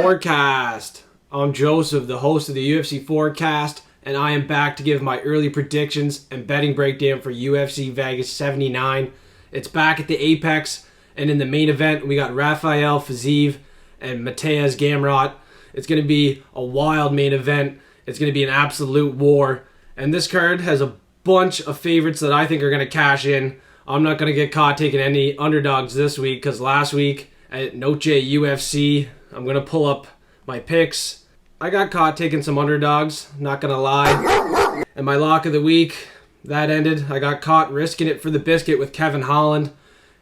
Forecast. I'm Joseph, the host of the UFC Forecast, and I am back to give my early predictions and betting breakdown for UFC Vegas 79. It's back at the Apex, and in the main event, we got Rafael, Fiziev, and Mateusz Gamrot. It's going to be a wild main event. It's going to be an absolute war, and this card has a bunch of favorites that I think are going to cash in. I'm not going to get caught taking any underdogs this week, because last week at Noche UFC, I'm going to pull up my picks. I got caught taking some underdogs, not going to lie. And my lock of the week, that ended. I got caught risking it for the biscuit with Kevin Holland.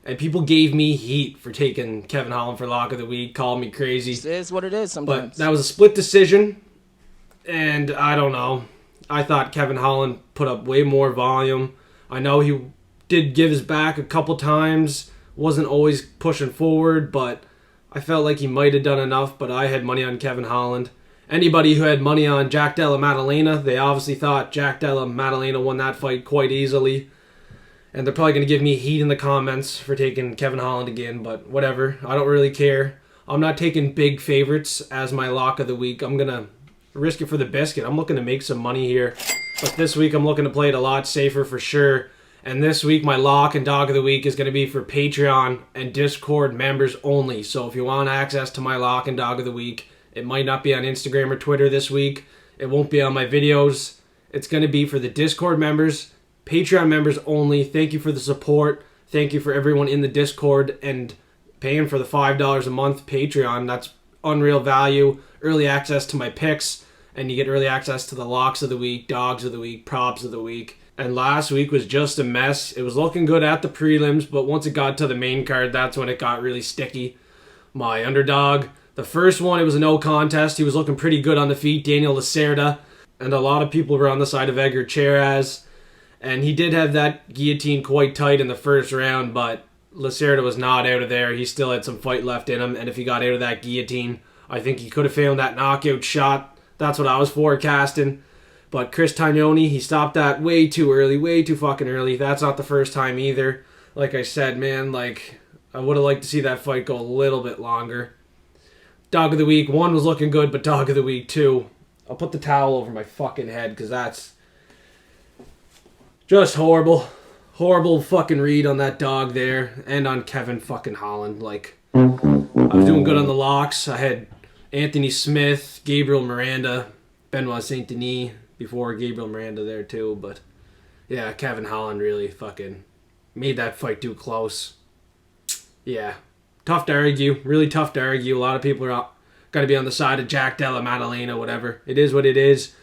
And people gave me heat for taking Kevin Holland for lock of the week, called me crazy. It is what it is sometimes. But that was a split decision. And I don't know. I thought Kevin Holland put up way more volume. I know he did give his back a couple times. Wasn't always pushing forward, but I felt like he might have done enough. But I had money on Kevin Holland. Anybody who had money on Jack Della Maddalena, they obviously thought Jack Della Maddalena won that fight quite easily. And they're probably going to give me heat in the comments for taking Kevin Holland again, but whatever. I don't really care. I'm not taking big favorites as my lock of the week. I'm going to risk it for the biscuit. I'm looking to make some money here. But this week, I'm looking to play it a lot safer for sure. And this week, my lock and dog of the week is going to be for Patreon and Discord members only. So if you want access to my lock and dog of the week, it might not be on Instagram or Twitter this week. It won't be on my videos. It's going to be for the Discord members, Patreon members only. Thank you for the support. Thank you for everyone in the Discord and paying for the $5 a month Patreon. That's unreal value. Early access to my picks, and you get early access to the locks of the week, dogs of the week, props of the week. And last week was just a mess. It was looking good at the prelims, but once it got to the main card, that's when it got really sticky. My underdog, the first one, it was a no contest. He was looking pretty good on the feet, Daniel Lacerda. And a lot of people were on the side of Edgar Cheraz. And he did have that guillotine quite tight in the first round, but Lacerda was not out of there. He still had some fight left in him. And if he got out of that guillotine, I think he could have found that knockout shot. That's what I was forecasting. But Chris Tagnoni, he stopped that way too early, way too fucking early. That's not the first time either. Like I said, man, I would have liked to see that fight go a little bit longer. Dog of the week, one was looking good, but dog of the week, two. I'll put the towel over my fucking head because that's just horrible. Horrible fucking read on that dog there and on Kevin fucking Holland. I was doing good on the locks. I had Anthony Smith, Gabriel Miranda, Benoit Saint Denis before Gabriel Miranda there too. But yeah, Kevin Holland really fucking made that fight too close. Yeah. Tough to argue. Really tough to argue. A lot of people are going to be on the side of Jack Della Maddalena, whatever. It is what it is.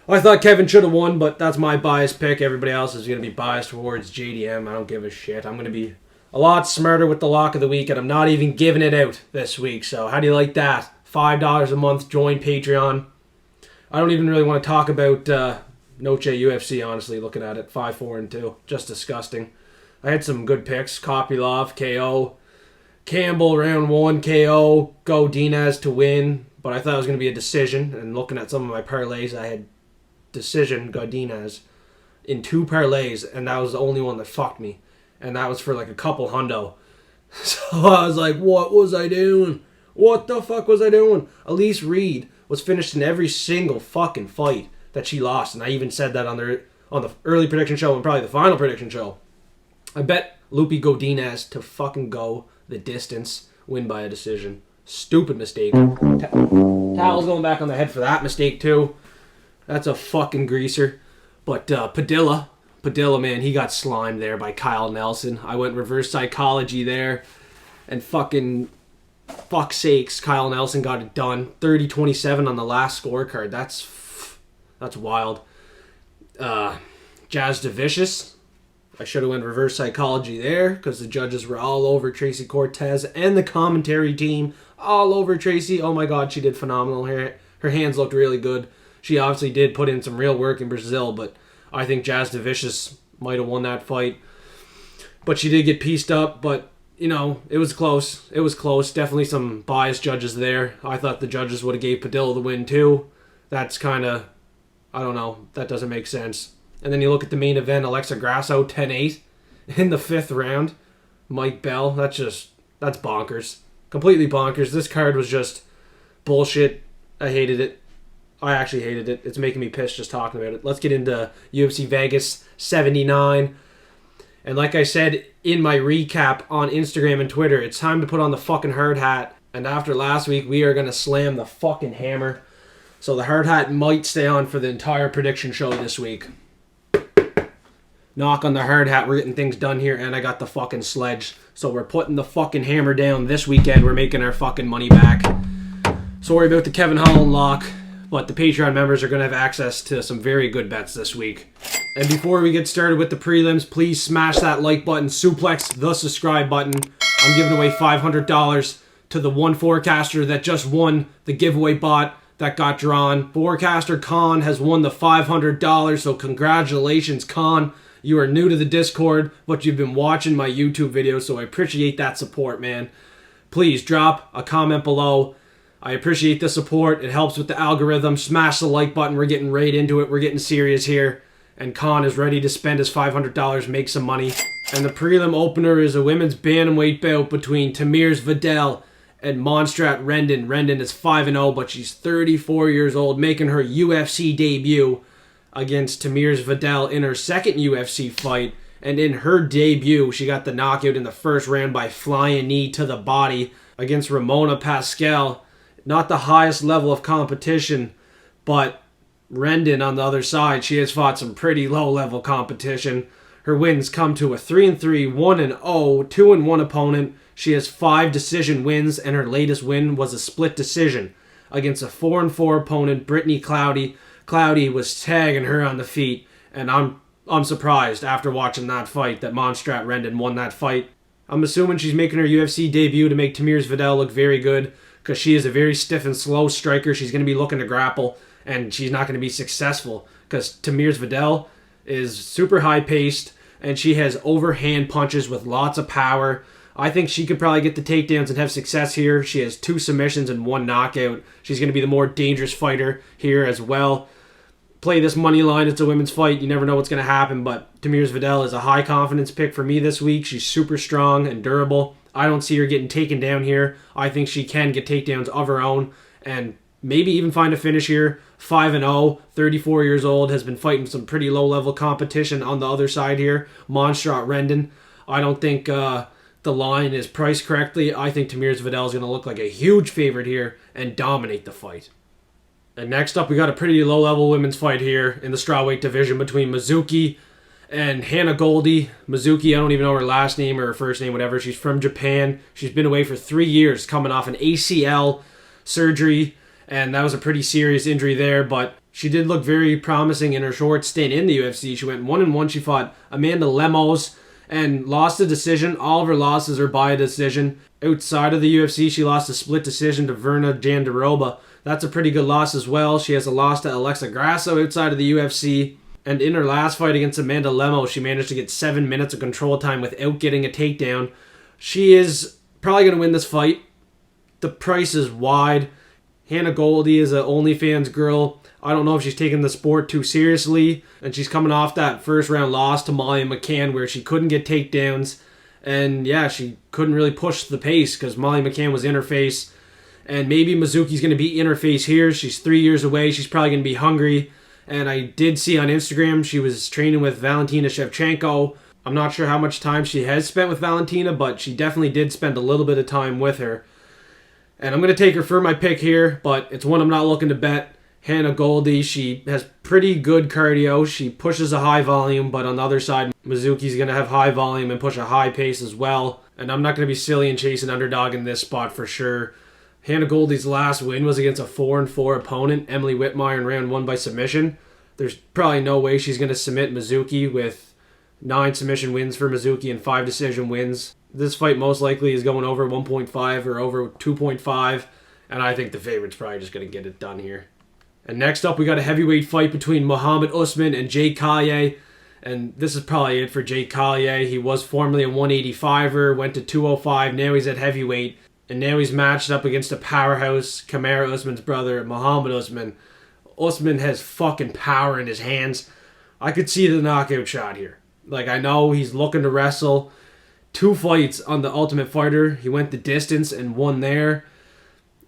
I thought Kevin should have won, but that's my biased pick. Everybody else is going to be biased towards JDM. I don't give a shit. I'm going to be a lot smarter with the lock of the week, and I'm not even giving it out this week. So how do you like that? $5 a month, join Patreon. I don't even really want to talk about Noche UFC, honestly, looking at it. 5-4-2. Just disgusting. I had some good picks. Kopylov, KO. Campbell, round 1, KO. Godinez to win. But I thought it was going to be a decision. And looking at some of my parlays, I had decision Godinez in 2 parlays. And that was the only one that fucked me. And that was for a couple hundo. So I was like, what was I doing? What the fuck was I doing? Elise Reed was finished in every single fucking fight that she lost. And I even said that on the early prediction show and probably the final prediction show. I bet Lupi Godinez to fucking go the distance, win by a decision. Stupid mistake. Towel's going back on the head for that mistake too. That's a fucking greaser. But Padilla, man, he got slimed there by Kyle Nelson. I went reverse psychology there. And fuck's sakes, Kyle Nelson got it done. 30-27 on the last scorecard. That's wild. Jazz DeVicious. I should have went reverse psychology there because the judges were all over Tracy Cortez and the commentary team all over Tracy. Oh my god, she did phenomenal. Her hands looked really good. She obviously did put in some real work in Brazil, but I think Jazz DeVicious might have won that fight. But she did get pieced up, but it was close. It was close. Definitely some biased judges there. I thought the judges would have gave Padilla the win too. That's kind of, I don't know, that doesn't make sense. And then you look at the main event, Alexa Grasso, 10-8 in the 5th round. Mike Bell, that's bonkers. Completely bonkers. This card was just bullshit. I hated it. I actually hated it. It's making me pissed just talking about it. Let's get into UFC Vegas 79. And like I said in my recap on Instagram and Twitter, it's time to put on the fucking hard hat. And after last week, we are going to slam the fucking hammer. So the hard hat might stay on for the entire prediction show this week. Knock on the hard hat. We're getting things done here. And I got the fucking sledge. So we're putting the fucking hammer down this weekend. We're making our fucking money back. Sorry about the Kevin Holland lock. But the Patreon members are going to have access to some very good bets this week. And before we get started with the prelims, please smash that like button, suplex the subscribe button. I'm giving away $500 to the one forecaster that just won the giveaway bot that got drawn. Forecaster Kaen has won the $500, so congratulations, Kaen. You are new to the Discord, but you've been watching my YouTube videos, so I appreciate that support, man. Please drop a comment below. I appreciate the support. It helps with the algorithm. Smash the like button. We're getting right into it. We're getting serious here. And Kaen is ready to spend his $500, make some money. And the prelim opener is a women's bantamweight bout between Tamires Vidal and Montserrat Rendon. Rendon is 5-0, but she's 34 years old, making her UFC debut against Tamires Vidal in her second UFC fight. And in her debut, she got the knockout in the first round by flying knee to the body against Ramona Pascal. Not the highest level of competition, but Rendon on the other side, she has fought some pretty low-level competition. Her wins come to a 3-3, 1-0, 2-1 opponent. She has 5 decision wins, and her latest win was a split decision against a 4-4 opponent, Brittany Cloudy. Cloudy was tagging her on the feet, and I'm surprised after watching that fight that Montserrat Rendon won that fight. I'm assuming she's making her UFC debut to make Tamires Vidal look very good, because she is a very stiff and slow striker. She's going to be looking to grapple, and she's not going to be successful because Tamires Vidal is super high-paced, and she has overhand punches with lots of power. I think she could probably get the takedowns and have success here. She has 2 submissions and 1 knockout. She's going to be the more dangerous fighter here as well. Play this money line. It's a women's fight. You never know what's going to happen, but Tamires Vidal is a high-confidence pick for me this week. She's super strong and durable. I don't see her getting taken down here. I think she can get takedowns of her own and maybe even find a finish here. 5-0, 34 years old, has been fighting some pretty low-level competition on the other side here. Montserrat Rendon. I don't think the line is priced correctly. I think Tamires Vidal is going to look like a huge favorite here and dominate the fight. And next up, we got a pretty low-level women's fight here in the strawweight division between Mizuki and Hannah Goldy. Mizuki, I don't even know her last name or her first name, whatever. She's from Japan. She's been away for 3 years, coming off an ACL surgery, and that was a pretty serious injury there, but she did look very promising in her short stint in the UFC. She went 1-1. She fought Amanda Lemos and lost a decision. All of her losses are by a decision. Outside of the UFC, she lost a split decision to Verna Jandiroba. That's a pretty good loss as well. She has a loss to Alexa Grasso outside of the UFC. And in her last fight against Amanda Lemos, she managed to get 7 minutes of control time without getting a takedown. She is probably going to win this fight. The price is wide. Hannah Goldy is an OnlyFans girl. I don't know if she's taking the sport too seriously. And she's coming off that first round loss to Molly McCann where she couldn't get takedowns. And yeah, she couldn't really push the pace because Molly McCann was in her face. And maybe Mizuki's going to be in her face here. She's 3 years away. She's probably going to be hungry. And I did see on Instagram she was training with Valentina Shevchenko. I'm not sure how much time she has spent with Valentina, but she definitely did spend a little bit of time with her. And I'm going to take her for my pick here, but it's one I'm not looking to bet. Hannah Goldy, she has pretty good cardio. She pushes a high volume, but on the other side, Mizuki's going to have high volume and push a high pace as well. And I'm not going to be silly and chasing underdog in this spot for sure. Hannah Goldy's last win was against a 4-4 opponent, Emily Whitmire, in round 1 by submission. There's probably no way she's going to submit Mizuki with 9 submission wins for Mizuki and 5 decision wins. This fight most likely is going over 1.5 or over 2.5, and I think the favorite's probably just going to get it done here. And next up, we got a heavyweight fight between Mohammed Usman and Jake Collier. And this is probably it for Jake Collier. He was formerly a 185er, went to 205, now he's at heavyweight. And now he's matched up against a powerhouse, Kamaru Usman's brother, Mohammed Usman. Usman has fucking power in his hands. I could see the knockout shot here. Like, I know he's looking to wrestle. 2 fights on the Ultimate Fighter. He went the distance and won there.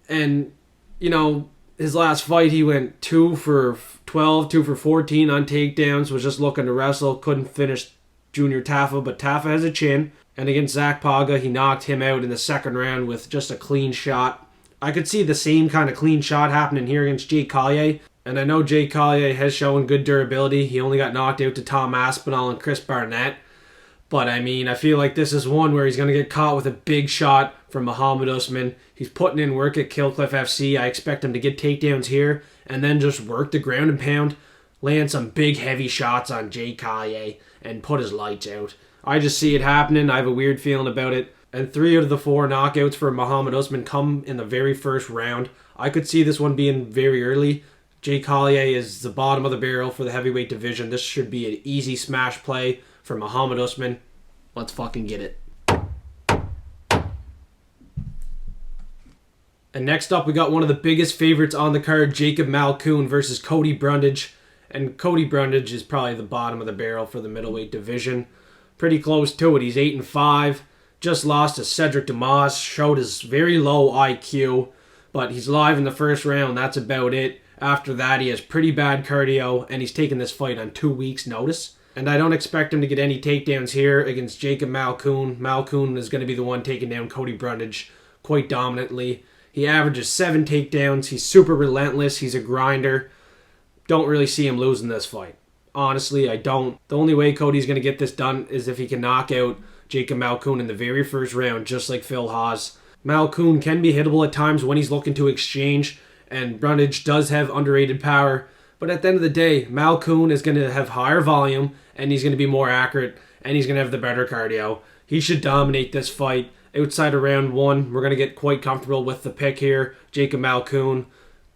And his last fight, he went 2 for 12, 2 for 14 on takedowns, was just looking to wrestle, couldn't finish Junior Tafa, but Tafa has a chin. And against Zach Paga, he knocked him out in the second round with just a clean shot. I could see the same kind of clean shot happening here against Jake Collier. And I know Jake Collier has shown good durability. He only got knocked out to Tom Aspinall and Chris Barnett. But I feel like this is one where he's going to get caught with a big shot from Mohammed Usman. He's putting in work at Killcliff FC. I expect him to get takedowns here and then just work the ground and pound, land some big heavy shots on Jake Collier and put his lights out. I just see it happening. I have a weird feeling about it. And 3 out of the 4 knockouts for Mohammed Usman come in the very first round. I could see this one being very early. Jake Collier is the bottom of the barrel for the heavyweight division. This should be an easy smash play for Mohammed Usman. Let's fucking get it. And next up, we got one of the biggest favorites on the card, Jacob Malkoun versus Cody Brundage. And Cody Brundage is probably the bottom of the barrel for the middleweight division. Pretty close to it. He's 8-5. Just lost to Cedric Dumas. Showed his very low IQ. But he's live in the first round. That's about it. After that, he has pretty bad cardio. And he's taking this fight on 2 weeks' notice. And I don't expect him to get any takedowns here against Jacob Malkoun. Malkoun is going to be the one taking down Cody Brundage quite dominantly. He averages 7 takedowns. He's super relentless. He's a grinder. Don't really see him losing this fight. Honestly, I don't. The only way Cody's going to get this done is if he can knock out Jacob Malkoun in the very first round, just like Phil Haas. Malkoun can be hittable at times when he's looking to exchange, and Brundage does have underrated power. But at the end of the day, Malkoun is going to have higher volume, and he's going to be more accurate, and he's going to have the better cardio. He should dominate this fight. Outside of round 1, we're going to get quite comfortable with the pick here. Jacob Malkoun,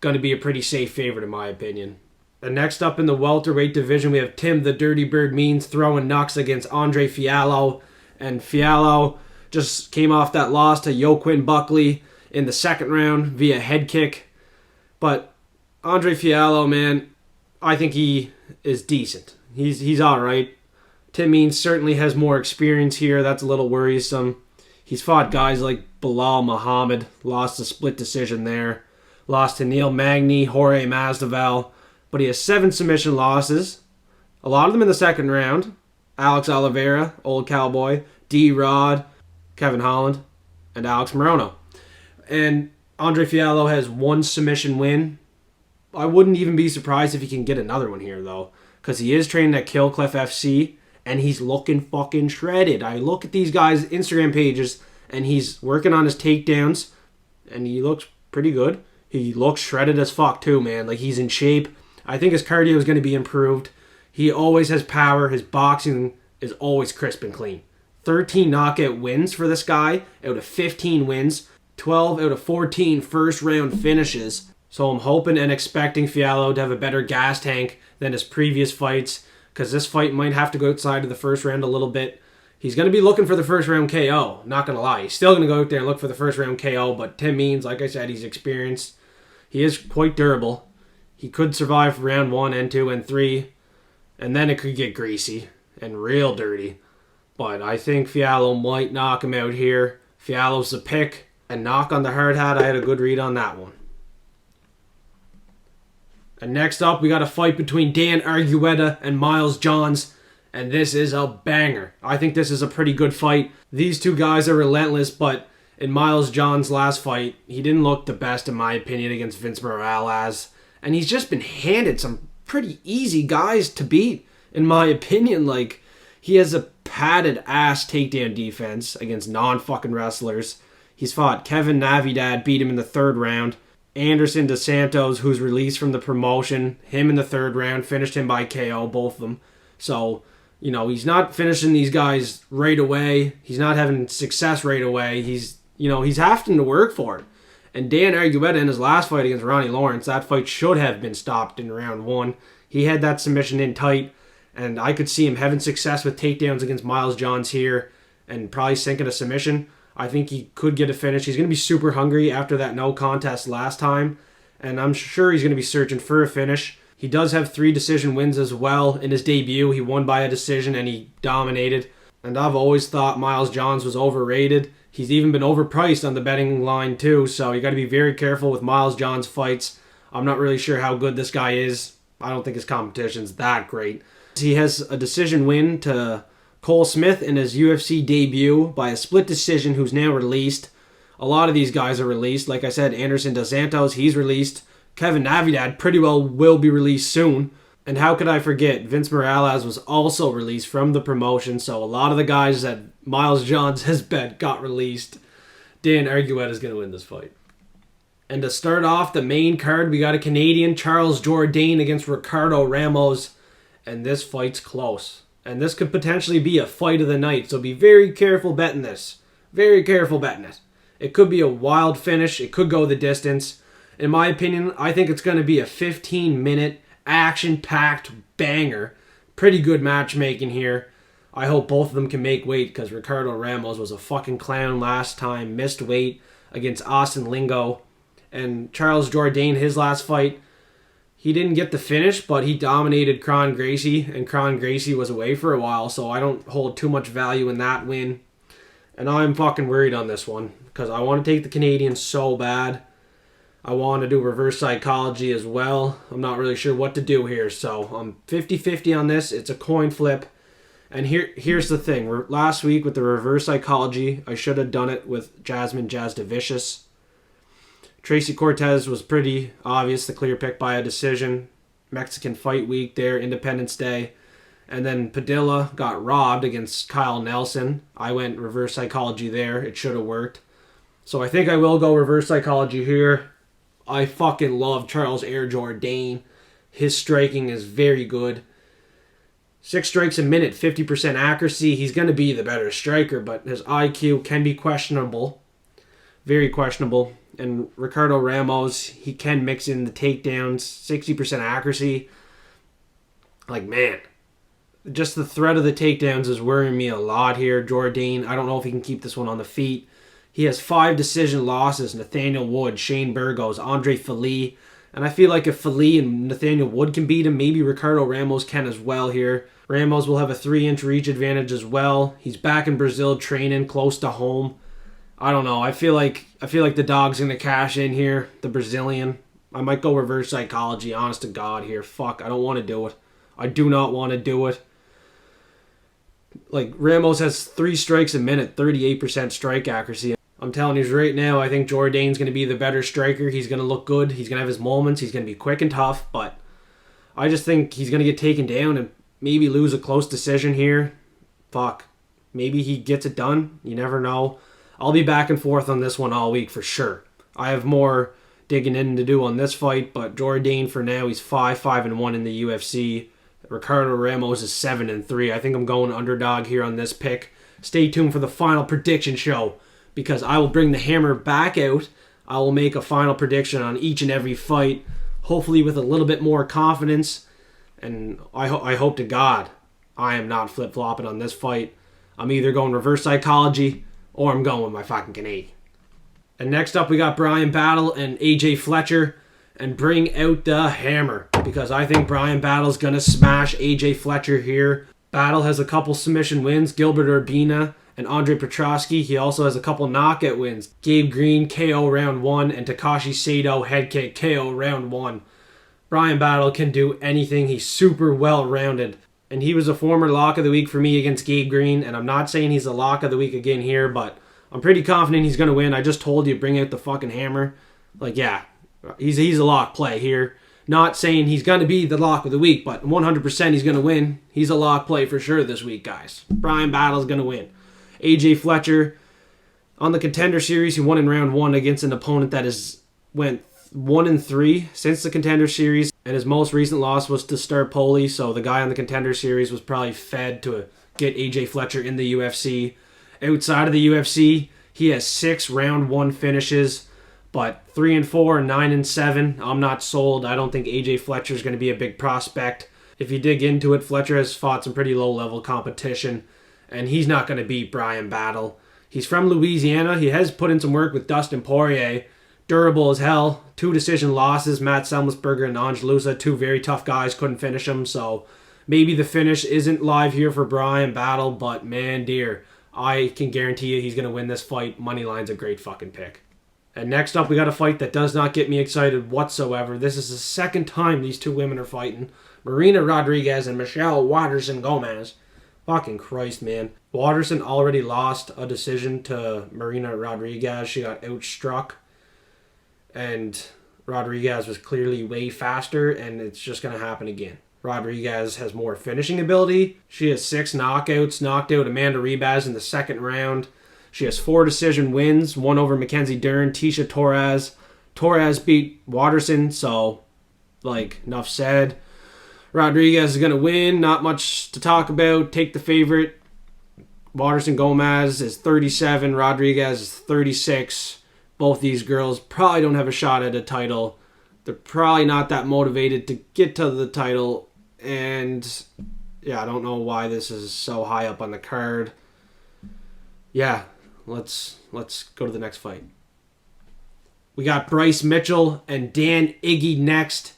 going to be a pretty safe favorite in my opinion. And next up in the welterweight division, we have Tim the Dirty Bird Means throwing knocks against Andre Fialho. And Fialho just came off that loss to Joaquin Buckley in the second round via head kick. But Andre Fialho, man, I think he is decent. He's alright. Tim Means certainly has more experience here. That's a little worrisome. He's fought guys like Bilal Muhammad, lost a split decision there. Lost to Neil Magny, Jorge Masvidal. But he has 7 submission losses. A lot of them in the second round. Alex Oliveira, Old Cowboy, D-Rod, Kevin Holland, and Alex Morono. And Andre Fialho has 1 submission win. I wouldn't even be surprised if he can get another one here, though. Because he is training at Killcliff FC, and he's looking fucking shredded. I look at these guys' Instagram pages, and he's working on his takedowns, and he looks pretty good. He looks shredded as fuck, too, man. Like, he's in shape. I think his cardio is going to be improved. He always has power. His boxing is always crisp and clean. 13 knockout wins for this guy out of 15 wins. 12 out of 14 first round finishes. So I'm hoping and expecting Fialho to have a better gas tank than his previous fights, because this fight might have to go outside of the first round a little bit. He's going to be looking for the first round KO, not going to lie. He's still going to go out there and look for the first round KO, but Tim Means, like I said, he's experienced. He is quite durable. He could survive round 1 and 2 and 3, and then it could get greasy and real dirty. But I think Fialho might knock him out here. Fialho's the pick, and knock on the hard hat, I had a good read on that one. And next up, we got a fight between Dan Argueta and Miles Johns, and this is a banger. I think this is a pretty good fight. These two guys are relentless, but in Miles Johns' last fight, he didn't look the best in my opinion against Vince Morales. And he's just been handed some pretty easy guys to beat, in my opinion. Like, he has a padded ass takedown defense against non-fucking wrestlers. He's fought Kevin Navidad, beat him in the 3rd round. Anderson Dos Santos, who's released from the promotion, him in the 3rd round, finished him by KO, both of them. So, he's not finishing these guys right away. He's not having success right away. He's having to work for it. And Dan Argueta in his last fight against Ronnie Lawrence, that fight should have been stopped in round 1. He had that submission in tight, and I could see him having success with takedowns against Miles Johns here and probably sinking a submission. I think he could get a finish. He's going to be super hungry after that no contest last time, and I'm sure he's going to be searching for a finish. He does have 3 decision wins as well in his debut. He won by a decision, and he dominated. And I've always thought Miles Johns was overrated. He's even been overpriced on the betting line too, so you got to be very careful with Miles Johns fights. I'm not really sure how good this guy is. I don't think his competition's that great. He has a decision win to Cole Smith in his UFC debut by a split decision, who's now released. A lot of these guys are released. Like I said, Anderson Dos Santos, he's released. Kevin Navidad pretty well will be released soon. And how could I forget, Vince Morales was also released from the promotion, so a lot of the guys that Miles Johns has bet got released. Dan Argueta is going to win this fight. And to start off the main card, we got a Canadian, Charles Jourdain, against Ricardo Ramos. And this fight's close. And this could potentially be a fight of the night, so be very careful betting this. Very careful betting it. It could be a wild finish. It could go the distance. In my opinion, I think it's going to be a 15-minute, action-packed banger. Pretty good matchmaking here. I hope both of them can make weight, because Ricardo Ramos was a fucking clown last time. Missed weight against Austin Lingo. And Charles Jourdain, his last fight, he didn't get the finish, but he dominated Kron Gracie, and Kron Gracie was away for a while, so I don't hold too much value in that win. And I'm fucking worried on this one, because I want to take the Canadian so bad. I want to do reverse psychology as well. I'm not really sure what to do here, so I'm 50-50 on this. It's a coin flip. And here's the thing. Last week with the reverse psychology, I should have done it with Jasmine Jasdavicius. Tracy Cortez was pretty obvious, the clear pick by a decision. Mexican fight week there, Independence Day. And then Padilla got robbed against Kyle Nelson. I went reverse psychology there. It should have worked. So I think I will go reverse psychology here. I fucking love Charles Air Jourdain. His striking is very good. 6 strikes a minute, 50% accuracy. He's going to be the better striker, but his IQ can be questionable. Very questionable. And Ricardo Ramos, he can mix in the takedowns, 60% accuracy. Like, man, just the threat of the takedowns is worrying me a lot here. Jourdain, I don't know if he can keep this one on the feet. He has 5 decision losses: Nathaniel Wood, Shane Burgos, Andre Fili. And I feel like if Fili and Nathaniel Wood can beat him, maybe Ricardo Ramos can as well here. Ramos will have a 3-inch reach advantage as well. He's back in Brazil training close to home. I don't know. I feel like the dog's going to cash in here, the Brazilian. I might go reverse psychology, honest to God here. Fuck, I don't want to do it. I do not want to do it. Like, Ramos has 3 strikes a minute, 38% strike accuracy. I'm telling you right now, I think Jourdain's going to be the better striker. He's going to look good. He's going to have his moments. He's going to be quick and tough, but I just think he's going to get taken down and maybe lose a close decision here. Fuck. Maybe he gets it done. You never know. I'll be back and forth on this one all week for sure. I have more digging in to do on this fight, but Jourdain for now, he's 5-1 in the UFC. Ricardo Ramos is 7-3. I think I'm going underdog here on this pick. Stay tuned for the final prediction show, because I will bring the hammer back out. I will make a final prediction on each and every fight, hopefully with a little bit more confidence. And I hope to God I am not flip-flopping on this fight. I'm either going reverse psychology or I'm going with my fucking Canadian. And next up, we got Bryan Battle and AJ Fletcher. And bring out the hammer, because I think Bryan Battle's going to smash AJ Fletcher here. Battle has a couple submission wins, Gilbert Urbina and Andre Petrosky. He also has a couple knockout wins, Gabe Green KO round 1 and Takashi Sato head kick KO round 1. Bryan Battle can do anything. He's super well-rounded. And he was a former lock of the week for me against Gabe Green. And I'm not saying he's a lock of the week again here, but I'm pretty confident he's going to win. I just told you, bring out the fucking hammer. Like, yeah, he's a lock play here. Not saying he's going to be the lock of the week, but 100% he's going to win. He's a lock play for sure this week, guys. Bryan Battle's going to win. AJ Fletcher, on the Contender Series, he won in round 1 against an opponent that went 1-3 since the Contender Series, and his most recent loss was to Starpoli, so the guy on the Contender Series was probably fed to get AJ Fletcher in the UFC. Outside of the UFC, he has 6 round 1 finishes, but 3-4 and 9-7. I'm not sold. I don't think AJ Fletcher is going to be a big prospect. If you dig into it, Fletcher has fought some pretty low-level competition, and he's not going to beat Bryan Battle. He's from Louisiana. He has put in some work with Dustin Poirier. Durable as hell. 2 decision losses, Matt Semelsberger and Angelusa. 2 very tough guys, couldn't finish him. So Maybe the finish isn't live here for Bryan Battle, but man dear, I can guarantee you he's going to win this fight. Moneyline's a great fucking pick. And next up, we got a fight that does not get me excited whatsoever. This is the second time these two women are fighting. Marina Rodriguez and Michelle Waterson-Gomez. Fucking Christ, man. Waterson already lost a decision to Marina Rodriguez. She got outstruck. And Rodriguez was clearly way faster, and it's just going to happen again. Rodriguez has more finishing ability. She has 6 knockouts, knocked out Amanda Ribas in the second round. She has 4 decision wins, 1 over Mackenzie Dern, Tecia Torres. Torres beat Waterson, so, enough said. Rodriguez is going to win, not much to talk about. Take the favorite. Waterson-Gomez is 37, Rodriguez is 36. Both these girls probably don't have a shot at a title. They're probably not that motivated to get to the title. And yeah, I don't know why this is so high up on the card. Yeah, let's go to the next fight. We got Bryce Mitchell and Dan Ige next.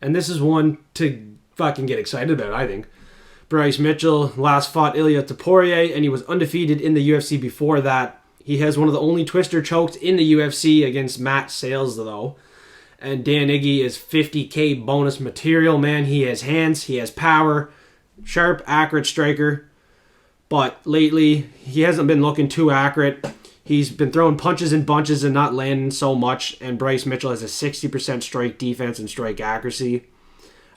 And this is one to fucking get excited about, I think. Bryce Mitchell last fought Ilia Topuria, and he was undefeated in the UFC before that. He has one of the only twister chokes in the UFC against Matt Sales, though. And Dan Ige is 50K bonus material, man. He has hands, he has power, sharp, accurate striker. But lately, he hasn't been looking too accurate. He's been throwing punches and bunches and not landing so much. And Bryce Mitchell has a 60% strike defense and strike accuracy.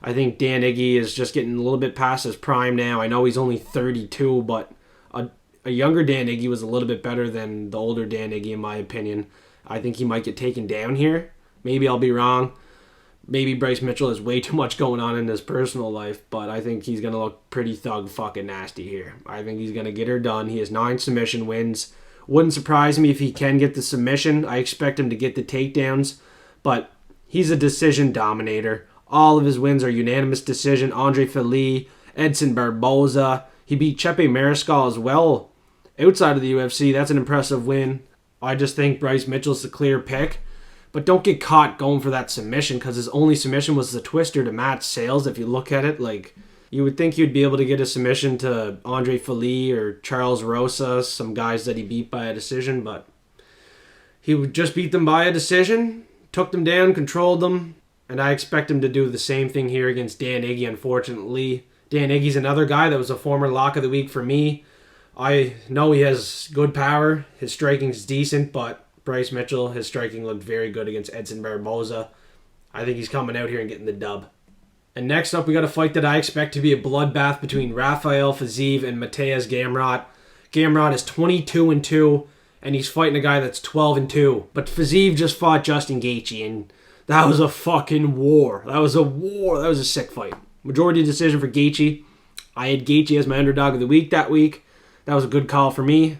I think Dan Ige is just getting a little bit past his prime now. I know he's only 32, but a younger Dan Ige was a little bit better than the older Dan Ige, in my opinion. I think he might get taken down here. Maybe I'll be wrong. Maybe Bryce Mitchell has way too much going on in his personal life, but I think he's going to look pretty thug fucking nasty here. I think he's going to get her done. He has 9 submission wins. Wouldn't surprise me if he can get the submission. I expect him to get the takedowns, but he's a decision dominator. All of his wins are unanimous decision. Andre Fili, Edson Barboza. He beat Chepe Mariscal as well outside of the UFC. That's an impressive win. I just think Bryce Mitchell's the clear pick. But don't get caught going for that submission, because his only submission was the twister to Matt Sales. If you look at it, you would think you'd be able to get a submission to Andre Fili or Charles Rosa, some guys that he beat by a decision, but he would just beat them by a decision, took them down, controlled them, and I expect him to do the same thing here against Dan Ige, unfortunately. Dan Iggy's another guy that was a former lock of the week for me. I know he has good power. His striking's decent, but Bryce Mitchell, his striking looked very good against Edson Barboza. I think he's coming out here and getting the dub. And next up, we got a fight that I expect to be a bloodbath between Rafael Fiziev and Mateusz Gamrot. Gamrot is 22-2, and he's fighting a guy that's 12-2. But Fiziev just fought Justin Gaethje, and that was a fucking war. That was a war. That was a sick fight. Majority decision for Gaethje. I had Gaethje as my underdog of the week that week. That was a good call for me.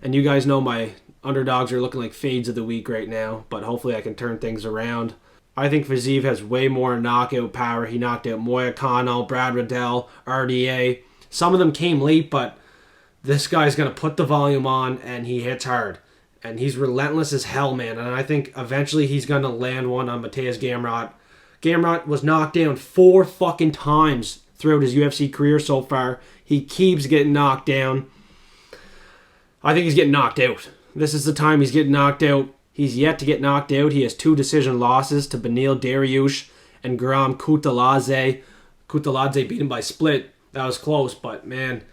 And you guys know my underdogs are looking like fades of the week right now, but hopefully I can turn things around. I think Fiziev has way more knockout power. He knocked out Moicano, Brad Riddell, RDA. Some of them came late, but this guy's going to put the volume on, and he hits hard. And he's relentless as hell, man. And I think eventually he's going to land one on Mateusz Gamrot. Gamrot was knocked down 4 fucking times throughout his UFC career so far. He keeps getting knocked down. I think he's getting knocked out. This is the time he's getting knocked out. He's yet to get knocked out. He has 2 decision losses to Beneil Dariush and Graham Kutalaze. Kutalaze beat him by split. That was close, but man,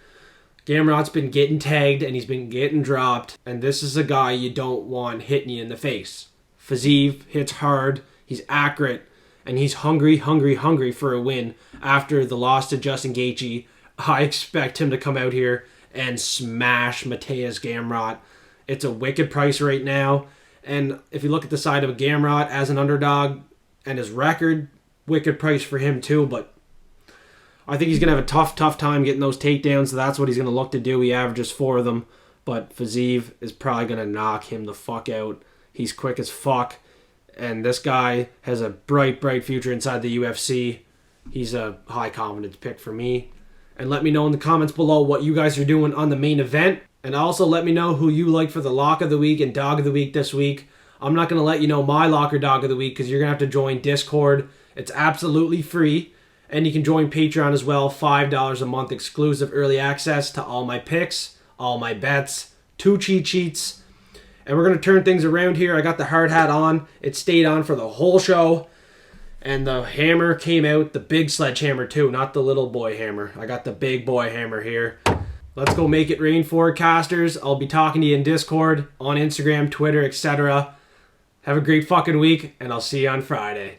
Gamrot's been getting tagged and he's been getting dropped. And this is a guy you don't want hitting you in the face. Fiziev hits hard. He's accurate. And he's hungry for a win after the loss to Justin Gaethje. I expect him to come out here and smash Mateusz Gamrot. It's a wicked price right now. And if you look at the side of Gamrot as an underdog and his record, wicked price for him too. But I think he's going to have a tough time getting those takedowns. So that's what he's going to look to do. He averages 4 of them. But Fiziev is probably going to knock him the fuck out. He's quick as fuck. And this guy has a bright future inside the UFC. He's a high confidence pick for me. And let me know in the comments below what you guys are doing on the main event. And also let me know who you like for the lock of the week and dog of the week this week. I'm not going to let you know my lock or dog of the week because you're going to have to join Discord. It's absolutely free. And you can join Patreon as well. $5 a month exclusive early access to all my picks, all my bets, 2 cheat sheets. And we're going to turn things around here. I got the hard hat on. It stayed on for the whole show. And the hammer came out, the big sledgehammer too, not the little boy hammer. I got the big boy hammer here. Let's go make it rain, forecasters. I'll be talking to you in Discord, on Instagram, Twitter, etc. Have a great fucking week, and I'll see you on Friday.